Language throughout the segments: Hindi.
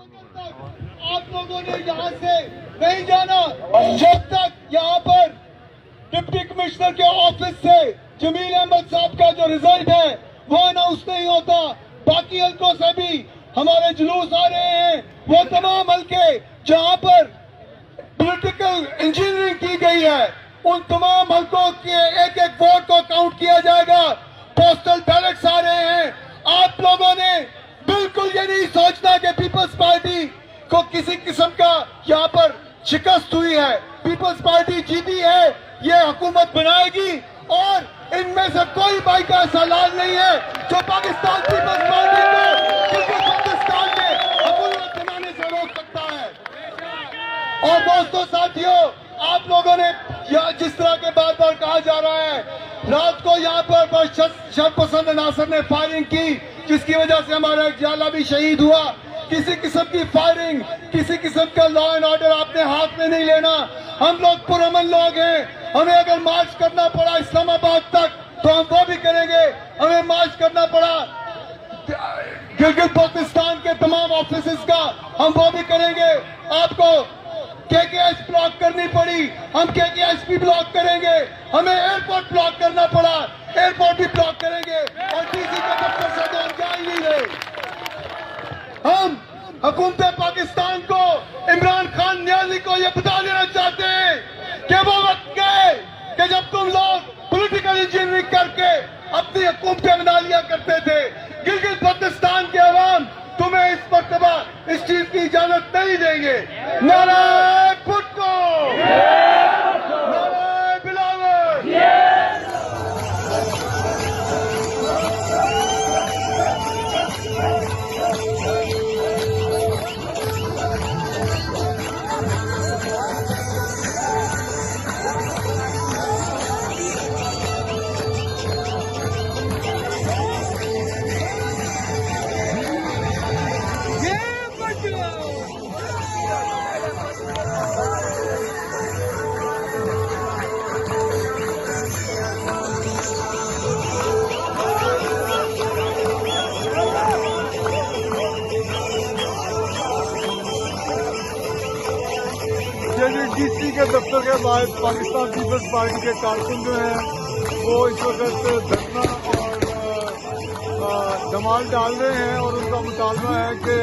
आप लोगों ने यहाँ से नहीं जाना जब तक यहाँ पर डिप्टी कमिश्नर के ऑफिस से जमील अहमद साहब का जो रिजल्ट है वो अनाउंस नहीं होता। बाकी हल्कों से भी हमारे जुलूस आ रहे हैं, वो तमाम हल्के जहाँ पर पॉलिटिकल इंजीनियरिंग की गई है उन तमाम हल्कों के एक एक वोट को काउंट किया जाएगा। पोस्टल बैलेट्स आ रहे हैं। आप लोगों ने बिल्कुल ये नहीं सोचना कि पीपल्स पार्टी को किसी किस्म का यहाँ पर शिकस्त हुई है। पीपल्स पार्टी जीती है, ये हुकूमत बनाएगी और इनमें से कोई भाई का ऐसा लाल नहीं है जो पाकिस्तान पीपल्स पार्टी को किसी पाकिस्तान में हुकूमत बनाने से रोक सकता है। और दोस्तों साथियों, आप लोगों ने जिस तरह के बार बार कहा जा रहा है, रात को यहाँ पर शरपसंद नासर ने फायरिंग की जिसकी वजह से हमारा एक जाला भी शहीद हुआ। किसी किस्म की फायरिंग, किसी किस्म का लॉ एंड ऑर्डर आपने हाथ में नहीं लेना। हम लोग पुरअमन लोग हैं, हमें अगर मार्च करना पड़ा इस्लामाबाद तक तो हम वो भी करेंगे। हमें मार्च करना पड़ा गिलगित बाल्टिस्तान के तमाम ऑफिसेस का, हम वो भी करेंगे। आपको केकेएस ब्लॉक करनी पड़ी, हम केकेएस भी ब्लॉक करेंगे। हमें एयरपोर्ट ब्लॉक करना पड़ा, एयरपोर्ट भी ब्लॉक करेंगे और डीसी के दफ्तर से तो हम जा ही नहीं रहे। हम हुकूमत पाकिस्तान को, इमरान खान न्याजी को ये बता देना चाहते हैं कि वो वक्त गए कि जब तुम लोग पॉलिटिकल इंजीनियरिंग करके अपनी हुकूमतें बना लिया करते थे। गिलगित बाल्टिस्तान के अवाम तुम्हें इस मर्तबा इस चीज की इजाजत नहीं देंगे। नारे भुट्टो, नारे बिलावल। डीसी के दफ्तर के बाद पाकिस्तान पीपल्स पार्टी के कारकुन जो हैं वो इस वक्त धरना और धमाल डाल रहे हैं और उनका मुतालबा है कि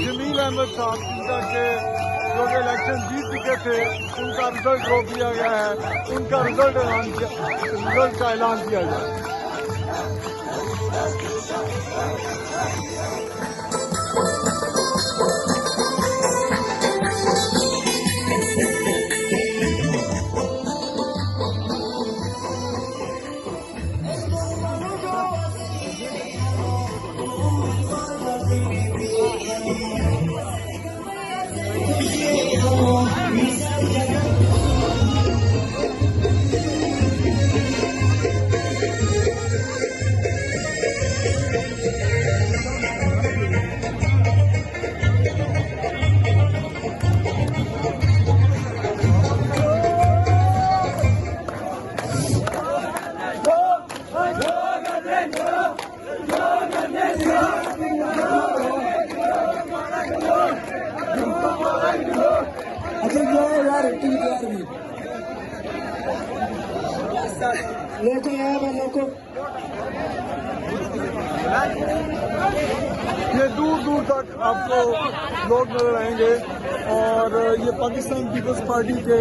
जमील अहमद साहब जिनका के जो कि इलेक्शन जीत चुके थे उनका रिजल्ट रोक दिया गया है, उनका रिजल्ट का ऐलान किया जाए। यार लेके आया वालों को ये दूर दूर तक आपको लोग नजर आएंगे और ये पाकिस्तान पीपल्स पार्टी के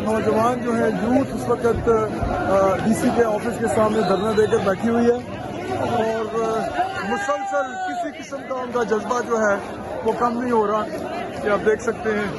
नौजवान जो है यूथ उस वक्त डीसी के ऑफिस के सामने धरना देकर बैठी हुई है और मुसलसल किसी किस्म का उनका जज्बा जो है वो कम नहीं हो रहा, कि आप देख सकते हैं।